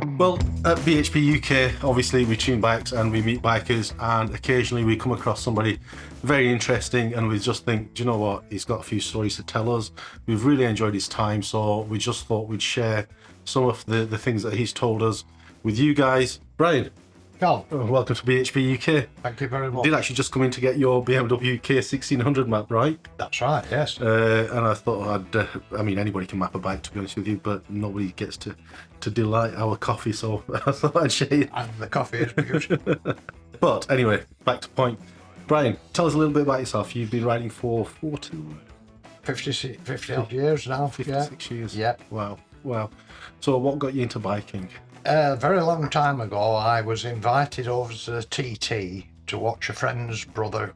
Well, at BHP UK, obviously we tune bikes and we meet bikers, and occasionally we come across somebody very interesting and we just think, do you know what, he's got a few stories to tell us. We've really enjoyed his time, so we just thought we'd share some of the things that he's told us with you guys. Brian, Carl, welcome to BHP UK. thank you very much. Did actually just come in to get your BMW UK 1600 map, right? That's right, yes. And I thought anybody can map a bike, to be honest with you, but nobody gets to delight our coffee, so I thought I'd share it. And the coffee is beautiful. But anyway, back to point. Brian, tell us a little bit about yourself. You've been riding for 50 odd years now. 56 years. Yeah. Wow. So what got you into biking? A very long time ago, I was invited over to the TT to watch a friend's brother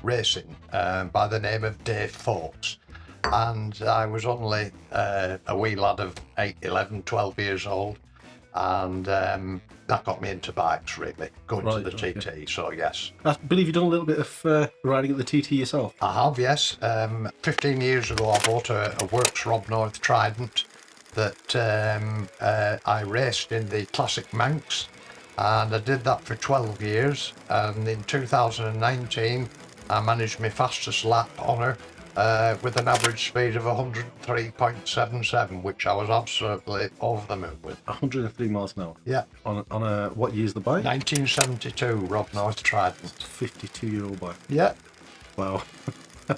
racing by the name of Dave Fawkes. And I was only a wee lad of 11, 12 years old. And that got me into bikes, really, going to the TT. Okay. So, yes. I believe you've done a little bit of riding at the TT yourself. I have, yes. 15 years ago, I bought a Works Rob North Trident that I raced in the Classic Manx, and I did that for 12 years. And in 2019, I managed my fastest lap on her with an average speed of 103.77, which I was absolutely over the moon with. 103 miles an hour. Yeah. On a what year's the bike? 1972 Rob North Trident. 52-year-old bike. Yeah. Wow. I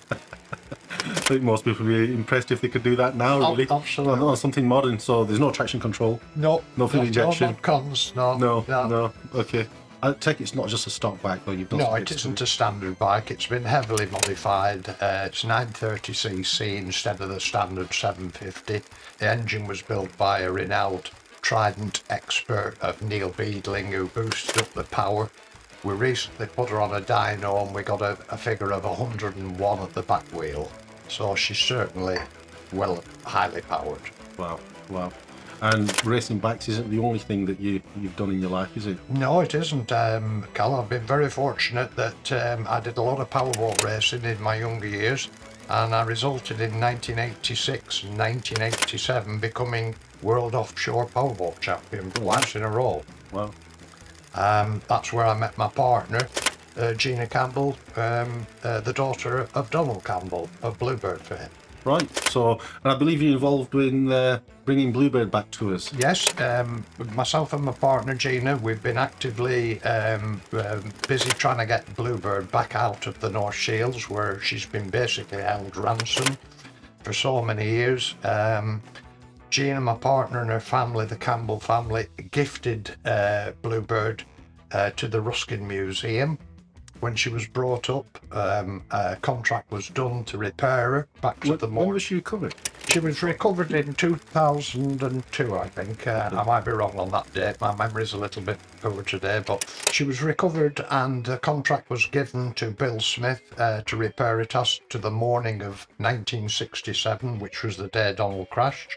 think most people would be impressed if they could do that now, really. Absolutely. On something modern, so there's no traction control. No. No fuel injection. No cons. No. Okay. I take it's not just a stock bike, though. You've done No, some it bits isn't to a standard bike. It's been heavily modified. It's 930cc instead of the standard 750. The engine was built by a renowned Trident expert of Neil Beadling, who boosted up the power. We recently put her on a dyno and we got a figure of 101 at the back wheel. So she's certainly highly powered. Wow. And racing bikes isn't the only thing that you've done in your life, is it? No, it isn't, Cal. I've been very fortunate that I did a lot of Powerball racing in my younger years, and I resulted in 1986 and 1987 becoming World Offshore Powerball Champion twice in a row. Wow. That's where I met my partner, Gina Campbell, the daughter of Donald Campbell of Bluebird fame. Right. So, and I believe you're involved in bringing Bluebird back to us. Yes, myself and my partner Gina, we've been actively busy trying to get Bluebird back out of the North Shields, where she's been basically held ransom for so many years. Gina, my partner, and her family, the Campbell family, gifted Bluebird to the Ruskin Museum. When she was brought up, a contract was done to repair her back to the When was she recovered? She was recovered in 2002, I think. I might be wrong on that date. My memory's a little bit poor today, but she was recovered and a contract was given to Bill Smith to repair it as to the morning of 1967, which was the day Donald crashed.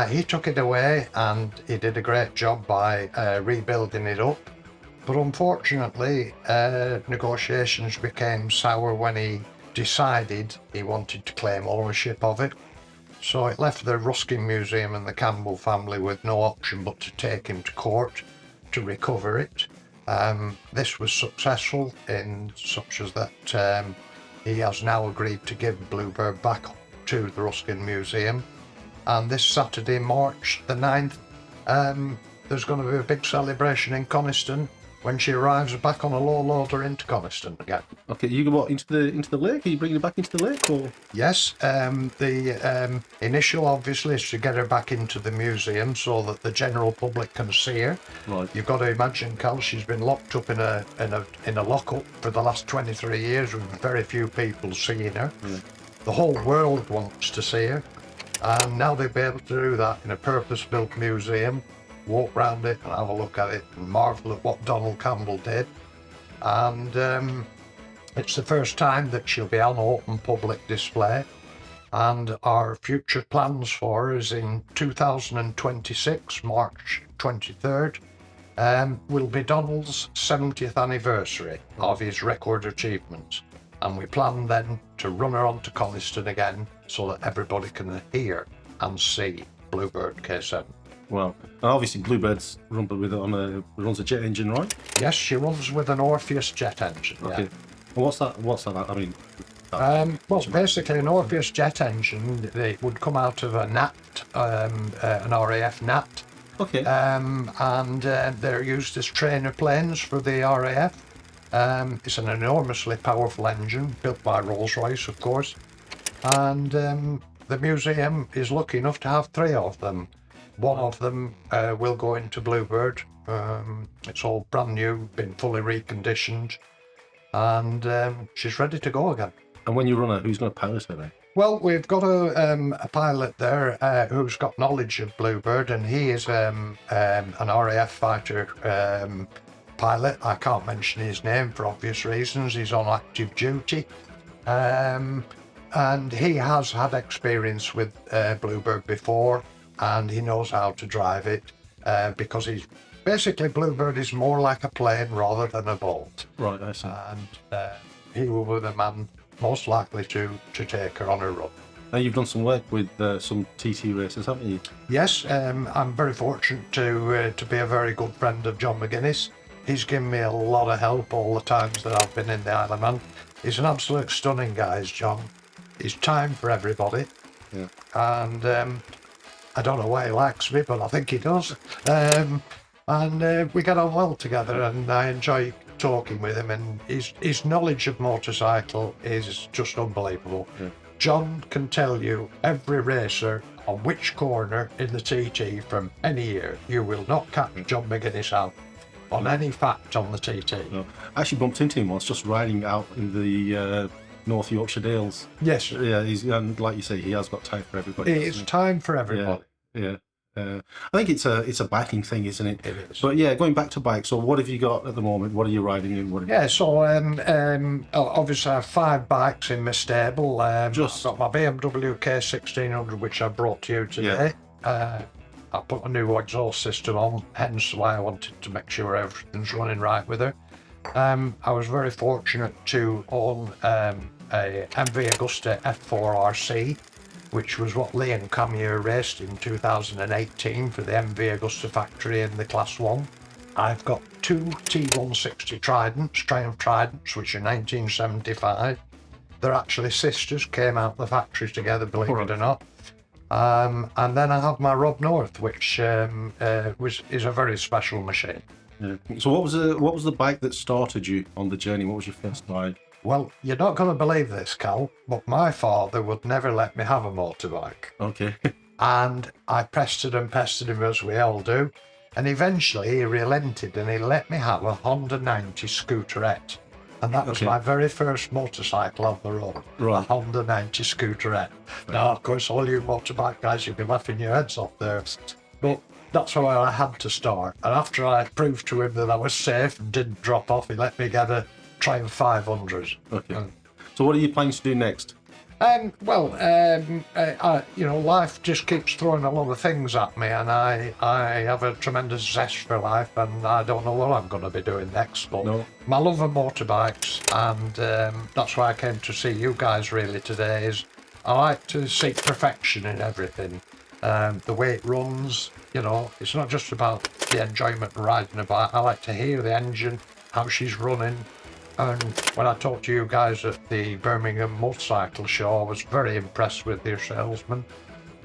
He took it away and he did a great job by rebuilding it up. But unfortunately, negotiations became sour when he decided he wanted to claim ownership of it. So it left the Ruskin Museum and the Campbell family with no option but to take him to court to recover it. This was successful in such as that he has now agreed to give Bluebird back to the Ruskin Museum. And this Saturday, March the 9th, there's going to be a big celebration in Coniston when she arrives back on a low loader into Coniston again. Okay, you go into the lake? Are you bringing her back into the lake, or? Yes, the initial obviously is to get her back into the museum so that the general public can see her. Right. You've got to imagine, Cal, she's been locked up in a lockup for the last 23 years with very few people seeing her. Yeah. The whole world wants to see her, and now they'll be able to do that in a purpose-built museum. Walk round it and have a look at it and marvel at what Donald Campbell did. And it's the first time that she'll be on open public display. And our future plans for her is in 2026, March 23rd, will be Donald's 70th anniversary of his record achievements. And we plan then to run her onto Coniston again so that everybody can hear and see Bluebird K7. Well, and obviously Bluebirds runs a jet engine, right? Yes, she runs with an Orpheus jet engine. Okay. Yeah. And what's that? I mean, Well, basically, an Orpheus jet engine, they would come out of a NAT, an RAF NAT, okay. and they're used as trainer planes for the RAF. It's an enormously powerful engine, built by Rolls-Royce, of course, and the museum is lucky enough to have 3 of them. One of them will go into Bluebird. It's all brand new, been fully reconditioned, and she's ready to go again. And when you run her, who's going to pilot her then? Well, we've got a pilot there who's got knowledge of Bluebird, and he is an RAF fighter pilot. I can't mention his name for obvious reasons. He's on active duty. And he has had experience with Bluebird before, and he knows how to drive it because he's basically, Bluebird is more like a plane rather than a boat. Right, I see. And he will be the man most likely to take her on a run. Now you've done some work with some TT races, haven't you? Yes, I'm very fortunate to be a very good friend of John McGuinness. He's given me a lot of help all the times that I've been in the Isle of Man. He's an absolute stunning guy, is John. He's time for everybody. Yeah. And I don't know why he likes me, but I think he does. And we get on well together, and I enjoy talking with him, and his knowledge of motorcycle is just unbelievable. Yeah. John can tell you every racer on which corner in the TT from any year. You will not catch John McGuinness out on any fact on the TT. No. I actually bumped into him once just riding out in the North Yorkshire Dales. Yes, Yeah, and like you say, he has got time for everybody. it's time for everybody. Yeah. I think it's a biking thing, isn't it? It is. But yeah, going back to bikes. So what have you got at the moment? What are you riding in? Yeah, so obviously I have 5 bikes in my stable. I've got my BMW K1600, which I brought to you today. I put a new exhaust system on, hence why I wanted to make sure everything's running right with her. I was very fortunate to own a MV Agusta F4 RC, which was what Liam Camier raced in 2018 for the MV Agusta factory in the Class 1. I've got 2 T160 Triumph Tridents, which are 1975. They're actually sisters, came out the factory together, believe it or not. And then I have my Rob North, which is a very special machine. Yeah. So what was the bike that started you on the journey? What was your first ride? Well, you're not going to believe this, Cal, but my father would never let me have a motorbike. Okay. And I pestered him as we all do. And eventually he relented and he let me have a Honda 90 scooterette. And that was my very first motorcycle on the road, a Honda 90 scooterette. Right. Now, of course, all you motorbike guys, you'll be laughing your heads off there. But that's where I had to start. And after I proved to him that I was safe and didn't drop off, he let me get a Triumph 500. Okay. So what are you planning to do next? Life just keeps throwing a lot of things at me, and I have a tremendous zest for life, and I don't know what I'm going to be doing next. But my love of motorbikes, and that's why I came to see you guys really today, is I like to seek perfection in everything. The way it runs, it's not just about the enjoyment of riding a bike. I like to hear the engine, how she's running. And when I talked to you guys at the Birmingham Motorcycle Show, I was very impressed with your salesman.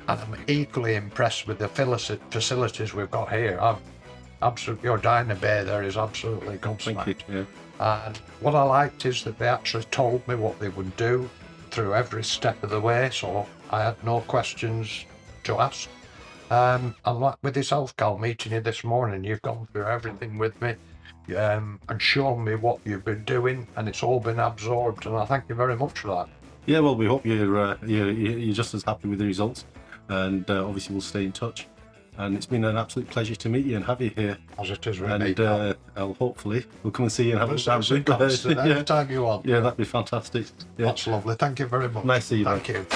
And I'm equally impressed with the facilities we've got here. Your diner bay there is absolutely gobsmacked. Thank you. And what I liked is that they actually told me what they would do through every step of the way, so I had no questions to ask. And like with yourself, Cal, meeting you this morning, you've gone through everything with me. And shown me what you've been doing, and it's all been absorbed, and I thank you very much for that. Yeah, well, we hope you're just as happy with the results, and obviously we'll stay in touch. And it's been an absolute pleasure to meet you and have you here. As it is with me. And hopefully we'll come and see you and have a chat. Anytime you want. Yeah, that'd be fantastic. Yeah. That's lovely. Thank you very much. Nice to see you. Thank you.